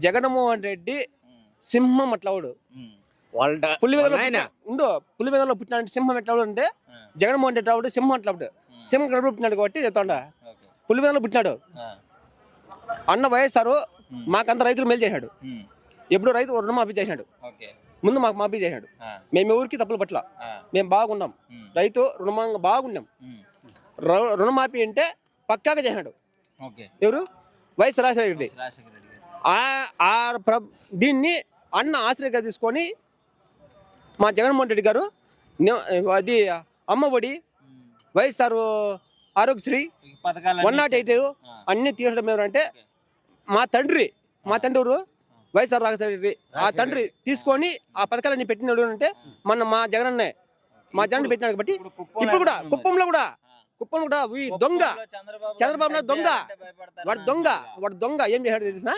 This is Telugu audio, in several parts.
జగన్మోహన్ రెడ్డి సింహం అట్లవాడు. పులివెందులో పుట్టినాడు సింహం ఎట్లవాడు అంటే జగన్మోహన్ రెడ్డి రావుడు సింహం అట్లవాడు. సింహం కడుపు పుట్టినాడు కాబట్టి చెప్తాండా పులివెందులో పుట్టినాడు. అన్న వైఎస్ఆర్ మాకంత రైతులు మేలు చేశాడు. ఎప్పుడు రైతు రుణమాఫీ చేసినాడు. ముందు మాకు మాఫీ చేశాడు. మేము ఎవరికి తప్పులు పట్ల మేము బాగున్నాం. రైతు రుణమాంగా బాగున్నాం. రుణమాఫీ అంటే పక్కాగా చేసినాడు. ఎవరు? వైఎస్ రాజశేఖర రెడ్డి. దీన్ని అన్న ఆశ్రయంగా తీసుకొని మా జగన్మోహన్ రెడ్డి గారు అది అమ్మఒడి, వైఎస్ఆర్ ఆరోగ్యశ్రీ, 108 అన్ని తీసడం ఏమంటే మా తండ్రి ఊరు వైఎస్ఆర్ రాజశేఖర రెడ్డి ఆ తండ్రి తీసుకొని ఆ పథకాలన్నీ పెట్టినాడు అంటే మా జగన్ పెట్టినాడు కాబట్టి ఇప్పుడు కూడా కుప్పంలో కూడా దొంగ చంద్రబాబు నాయుడు వాడు దొంగ ఏం చేశాడు తెలిసిన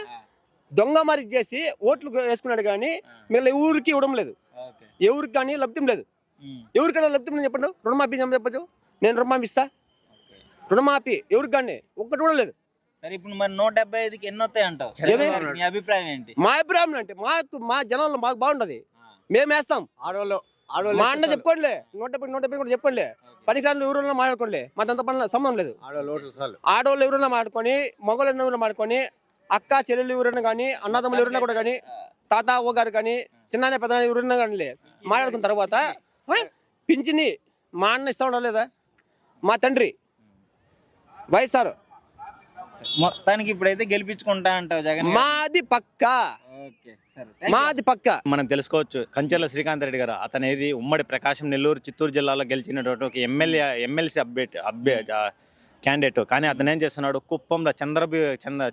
దొంగ మరి చేసి ఓట్లు వేసుకున్నాడు కానీ మిమ్మల్ని ఊరికి ఇవ్వడం లేదు. ఎవరికి కానీ లబ్ధం లేదు. ఎవరికైనా లబ్ధం లేదు చెప్పండి. రుణమాఫీ చెప్పచ్చు. నేను రుణమాఫీ ఇస్తా. రుణమాఫీ ఎవరికి కానీ ఒక్కటి కూడా లేదు. సరే ఇప్పుడు మరి 175కి ఎన్ని వస్తాయి అంటావు? మీ అభిప్రాయం ఏంటి? మా అభిప్రాయం అంటే మా జనాల్లో మాకు బాగుంటది. మేము వేస్తాం. మా అన్న చెప్పుకోండి 170 కూడా చెప్పండి. పనికిరాళ్ళు ఎవరైనా మాట్లాడుకోండి. మాదంతా పనుల సంబంధం లేదు. ఆడవాళ్ళు ఎవరైనా మాట్లాడుకొని మగవాళ్ళు ఎవరైనా మాట్లాడుకొని అక్క చెల్లెళ్ళు ఎవరైనా కానీ అన్నదమ్ములు ఎవరైనా కూడా కానీ తాత ఓ గారు కానీ చిన్న పెద్ద ఎవరైనా కానీ మాట్లాడుకున్న తర్వాత పింఛని మా అన్న ఇస్తా ఉండాలి లేదా? మా తండ్రి వైఎస్ఆర్ మొత్తానికి ఇప్పుడైతే గెలిపించుకుంటా అంటావు జగన్? మాది పక్కా. మనం తెలుసుకోవచ్చు కంచెల శ్రీకాంత్ రెడ్డి గారు అతనేది ఉమ్మడి ప్రకాశం, నెల్లూరు, చిత్తూరు జిల్లాలో గెలిచినటువంటి ఒక ఎమ్మెల్సీ క్యాండిడేట్. కానీ అతను ఏం చేస్తున్నాడు, కుప్పంలో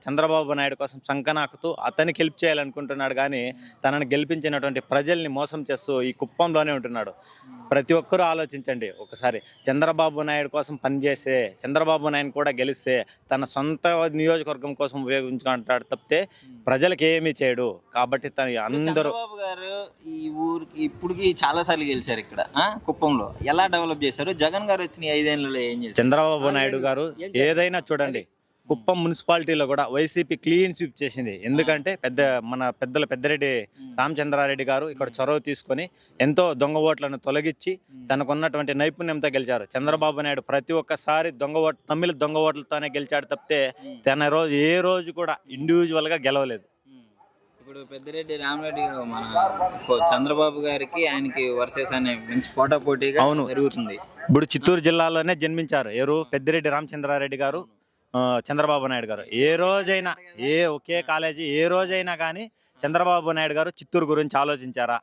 చంద్రబాబు నాయుడు కోసం సంకనాకుతూ అతన్ని గెలిపి చేయాలనుకుంటున్నాడు. కానీ తనని గెలిపించినటువంటి ప్రజల్ని మోసం చేస్తూ ఈ కుప్పంలోనే ఉంటున్నాడు. ప్రతి ఒక్కరూ ఆలోచించండి ఒకసారి. చంద్రబాబు నాయుడు కోసం పనిచేసే చంద్రబాబు నాయుడు కూడా గెలిస్తే తన సొంత నియోజకవర్గం కోసం ఉపయోగించుకుంటాడు తప్పితే ప్రజలకు ఏమీ చేయడు. కాబట్టి అందరూ గారు ఈ ఊరికి ఇప్పటికి చాలా సార్లు గెలిచారు. ఇక్కడ కుప్పంలో ఎలా డెవలప్ చేశారు? జగన్ గారు వచ్చిన 5 ఏళ్లలో ఏం చేశారు? చంద్రబాబు నాయుడు గారు ఏదైనా చూడండి, కుప్పం మున్సిపాలిటీలో కూడా వైసీపీ క్లీన్ స్వీప్ చేసింది. ఎందుకంటే మన పెద్దరెడ్డి రామచంద్రారెడ్డి గారు ఇక్కడ చొరవ తీసుకొని ఎంతో దొంగ ఓట్లను తొలగించి తనకున్నటువంటి నైపుణ్యంతో గెలిచారు. చంద్రబాబు నాయుడు ప్రతి ఒక్కసారి తమిళ దొంగ ఓట్లతోనే గెలిచాడు తప్పితే ఏ రోజు కూడా ఇండివిజువల్ గా గెలవలేదు. ఇప్పుడు పెద్దిరెడ్డి రామరెడ్డి మన చంద్రబాబు గారికి ఆయనకి వర్సెస్ అనే మంచి పోటాపోటీగా జరుగుతుంది. ఇప్పుడు చిత్తూరు జిల్లాలోనే జన్మించారు ఎవరు? పెద్దిరెడ్డి రామచంద్రారెడ్డి గారు, చంద్రబాబు నాయుడు గారు. ఏ రోజైనా ఒకే కాలేజీ ఏ రోజైనా కానీ చంద్రబాబు నాయుడు గారు చిత్తూరు గురించి ఆలోచించారా?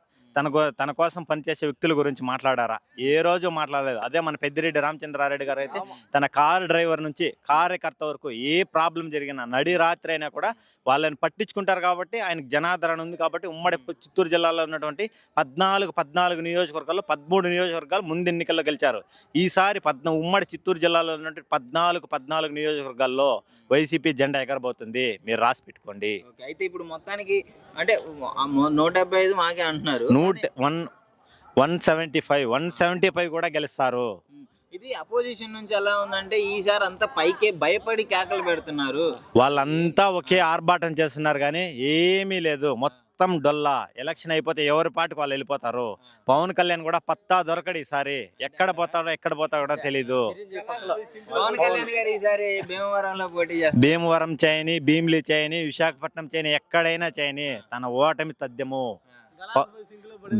తన కోసం పనిచేసే వ్యక్తుల గురించి మాట్లాడారా? ఏ రోజు మాట్లాడలేదు. అదే మన పెద్దిరెడ్డి రామచంద్రారెడ్డి గారు అయితే తన కారు డ్రైవర్ నుంచి కార్యకర్త వరకు ఏ ప్రాబ్లం జరిగినా నడి రాత్రి అయినా కూడా వాళ్ళని పట్టించుకుంటారు. కాబట్టి ఆయనకు జనాదరణ ఉంది. కాబట్టి ఉమ్మడి చిత్తూరు జిల్లాలో ఉన్నటువంటి 14 నియోజకవర్గాల్లో 13 నియోజకవర్గాలు ముందు ఎన్నికల్లో గెలిచారు. ఈసారి ఉమ్మడి చిత్తూరు జిల్లాలో ఉన్నటువంటి 14 నియోజకవర్గాల్లో వైసీపీ జెండా ఎగరబోతుంది. మీరు రాసి పెట్టుకోండి. అయితే ఇప్పుడు మొత్తానికి అంటే 175 మాకే అంటున్నారు. 175 కూడా గెలుస్తారు. ఇది అపోజిషన్ నుంచి ఎలా ఉందంటే ఈసారి అంతా పైకే భయపడి కేకలు పెడుతున్నారు. వాళ్ళంతా ఒకే ఆర్భాటం చేస్తున్నారు కానీ ఏమీ లేదు. మొత్తం డొల్లా. ఎలక్షన్ అయిపోతే ఎవరి పాటికి వాళ్ళు వెళ్ళిపోతారు. పవన్ కళ్యాణ్ కూడా పత్తా దొరకడు ఈసారి. ఎక్కడ పోతాడో తెలీదు. పవన్ కళ్యాణ్ గారు ఈసారి భీమవరంలో పోటీ చేస్తారు. భీమవరం చేయని, భీమిలి చేయని, విశాఖపట్నం చేయని, ఎక్కడైనా చేయని తన ఓటమి తథ్యము.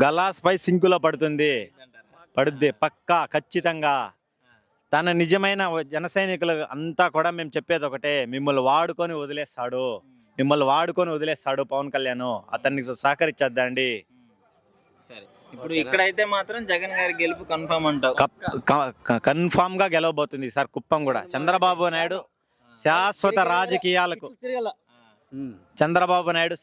గలాస్ పై సింకులో పడుద్ది పక్కా ఖచ్చితంగా. తన నిజమైన జన సైనికులు అంతా కూడా మేము చెప్పేది ఒకటే, మిమ్మల్ని వాడుకొని వదిలేస్తాడు పవన్ కళ్యాణ్. అతనికి సహకరించద్దండి. ఇప్పుడు ఇక్కడైతే మాత్రం జగన్ గారి గెలుపు కన్ఫర్మ్ అంటావు? కన్ఫామ్ గా గెలవబోతుంది సార్ కుప్పం కూడా. చంద్రబాబు నాయుడు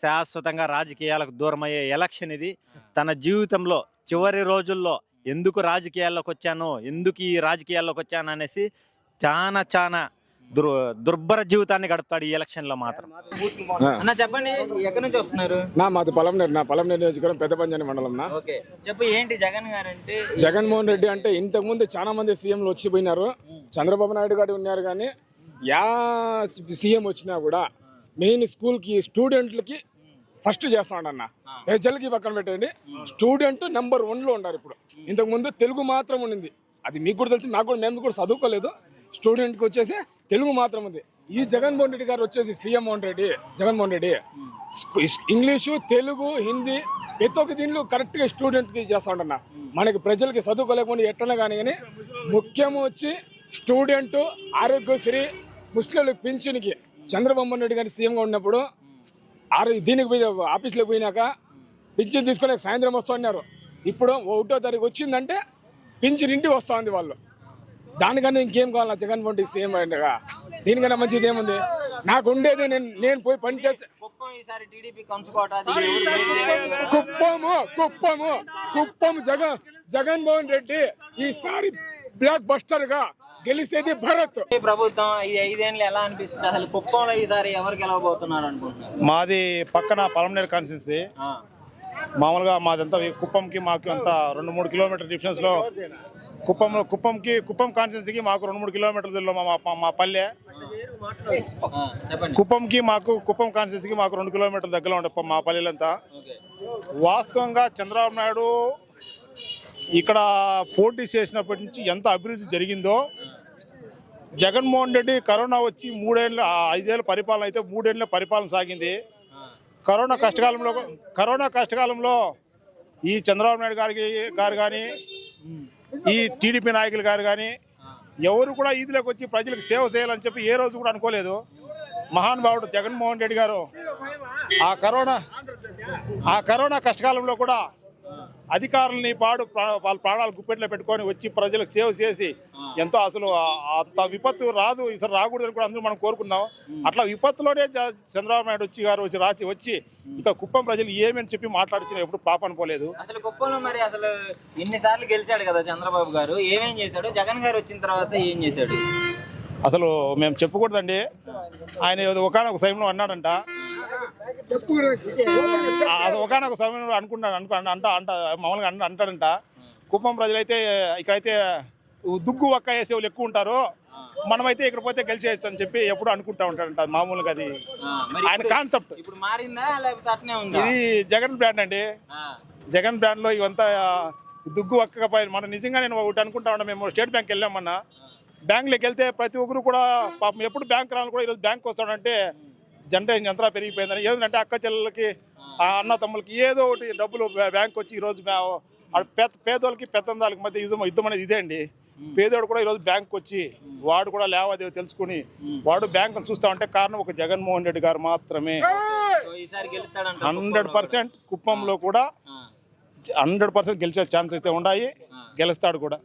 శాశ్వతంగా రాజకీయాలకు దూరమయ్యే ఎలక్షన్ ఇది. తన జీవితంలో చివరి రోజుల్లో ఎందుకు ఈ రాజకీయాల్లోకి వచ్చాను అనేసి చాలా దుర్భర జీవితాన్ని గడుపుతాడు ఈ ఎలక్షన్ లో మాత్రం. అన్న చెప్పండి, ఎక్కడి నుంచి వస్తున్నారు? మాది పలంనేరు నియోజకవర్గం, పెద్ద పంజాని మండలం. చెప్పు, ఏంటి జగన్ గారు అంటే? జగన్మోహన్ రెడ్డి అంటే ఇంతకు ముందు చాలా మంది సీఎంలు వచ్చిపోయినారు. చంద్రబాబు నాయుడు గారు ఉన్నారు కానీ సీఎం వచ్చినా కూడా మెయిన్ స్కూల్కి స్టూడెంట్లకి ఫస్ట్ చేస్తాడు అన్న. ప్రజలకి పక్కన పెట్టండి, స్టూడెంట్ నెంబర్ 1లో ఉన్నారు ఇప్పుడు. ఇంతకుముందు తెలుగు మాత్రం ఉండింది, అది మీకు కూడా తెలుసు, నాకు కూడా, మేము కూడా చదువుకోలేదు. స్టూడెంట్కి వచ్చేసి తెలుగు మాత్రం ఉంది. ఈ జగన్మోహన్ రెడ్డి గారు వచ్చేసి జగన్మోహన్ రెడ్డి ఇంగ్లీషు, తెలుగు, హిందీ ప్రతి ఒక్క దీనిలో కరెక్ట్గా స్టూడెంట్కి చేస్తాడన్న. మనకి ప్రజలకి చదువుకోలేకుండా ఎట్లనే కానీ ముఖ్యం వచ్చి స్టూడెంట్, ఆరోగ్యశ్రీ, ముస్లింలకు పింఛన్కి చంద్రబాబు నాయుడు గారి సీఎంగా ఉన్నప్పుడు దీనికి పోయి ఆఫీస్లోకి పోయినాక పింఛన్ తీసుకొని సాయంత్రం వస్తూ ఉన్నారు. ఇప్పుడు 1వ తారీఖు వచ్చిందంటే పింఛన్ ఇంటికి వస్తూ ఉంది వాళ్ళు. దానికన్నా ఇంకేం కావాలా జగన్మోహన్ రెడ్డి సీఎం అయ్యాక? దీనికన్నా మంచిది ఏముంది? నాకు ఉండేది నేను పోయి పని చేసి కుప్పము జగన్మోహన్ రెడ్డి ఈసారి బ్లాక్ బస్టర్ గా గెలిచేది భరత్. ప్రభుత్వం 5 ఏళ్ళు ఎలా అనిపిస్తుంది అసలు? కుప్పంలో ఈసారి ఎవరు గెలవబోతున్నారు అనుకుంటున్నారు? మాది పక్కన పలమనేరు కాన్స్టిట్యున్సీ. మామూలుగా మాదంతా కుప్పంకి మాకు అంత 2-3 కిలోమీటర్ డిఫరెన్స్ లో కుప్పం కాన్స్టిట్యున్సీకి మాకు 2-3 కిలోమీటర్ల మా పల్లె. కుప్పం కాన్స్టిట్యున్సీకి మాకు 2 కిలోమీటర్ల దగ్గరలో ఉంటాయి మా పల్లెలంతా. వాస్తవంగా చంద్రబాబు నాయుడు ఇక్కడ పోటీ చేసినప్పటి నుంచి ఎంత అభివృద్ధి జరిగిందో, జగన్మోహన్ రెడ్డి కరోనా వచ్చి 5 ఏళ్ళ పరిపాలన అయితే 3 ఏళ్ళ పరిపాలన సాగింది. కరోనా కష్టకాలంలో ఈ చంద్రబాబు నాయుడు గారు కానీ, ఈ టీడీపీ నాయకులు గారు కానీ ఎవరు కూడా ఈదులోకి వచ్చి ప్రజలకు సేవ చేయాలని చెప్పి ఏ రోజు కూడా అనుకోలేదు. మహానుభావుడు జగన్మోహన్ రెడ్డి గారు ఆ కరోనా కష్టకాలంలో కూడా అధికారులని వాళ్ళ ప్రాణాలు గుప్పెట్లో పెట్టుకొని వచ్చి ప్రజలకు సేవ చేసి ఎంతో, అసలు అంత విపత్తు రాదు ఈసారి, రాకూడదని కూడా అందరూ మనం కోరుకున్నాం. అట్లా విపత్తులోనే చంద్రబాబు నాయుడు వచ్చి ఇంకా కుప్పం ప్రజలు ఏమని చెప్పి మాట్లాడుతున్నా ఎప్పుడు పాపని పోలేదు. అసలు కుప్పంలో మరి అసలు ఎన్నిసార్లు గెలిచాడు కదా చంద్రబాబు గారు, ఏమేం చేశాడు? జగన్ గారు వచ్చిన తర్వాత ఏం చేశాడు? అసలు మేము చెప్పకూడదండి. ఆయన ఒకనొక సమయంలో అన్నాడంట, ఒకనొక సమయంలో మామూలుగా అంటాడంట, కుప్పం ప్రజలైతే ఇక్కడైతే దుగ్గు ఒక్క వేసే వాళ్ళు ఎక్కువ ఉంటారు, మనమైతే ఇక్కడ పోతే గెలిచేయచ్చు అని చెప్పి ఎప్పుడు అనుకుంటా ఉంటాడంట. మామూలుగా అది ఆయన కాన్సెప్ట్. ఇప్పుడు మారిందా లేకపోతే అట్నే ఉందా? ఇది జగన్ బ్రాండ్ అండి. జగన్ బ్రాండ్ లో ఇవంతా దుగ్గు ఒక్క పైన మనం నిజంగా నేను ఒకటి అనుకుంటా ఉన్నా. మేము స్టేట్ బ్యాంక్ వెళ్ళామన్నా, బ్యాంకులోకి వెళ్తే ప్రతి ఒక్కరు కూడా పాపం ఎప్పుడు బ్యాంక్ రావాలి కూడా ఈరోజు బ్యాంక్ వస్తాడంటే జనరేషన్ ఎంత పెరిగిపోయిందని. ఏదంటే అక్క చెల్లెలకి, అన్న తమ్ములకి ఏదో ఒకటి డబ్బులు బ్యాంక్ వచ్చి ఈరోజు పేదోళ్ళకి పెత్తందాలకి మధ్య యుద్ధం అనేది ఇదే అండి. పేదోడు కూడా ఈరోజు బ్యాంక్ వచ్చి వాడు కూడా లేవాదేవి తెలుసుకుని వాడు బ్యాంక్ చూస్తా ఉంటే కారణం ఒక జగన్మోహన్ రెడ్డి గారు మాత్రమే. 100% కుప్పంలో కూడా 100% గెలిచే ఛాన్స్ అయితే ఉన్నాయి, గెలుస్తాడు కూడా.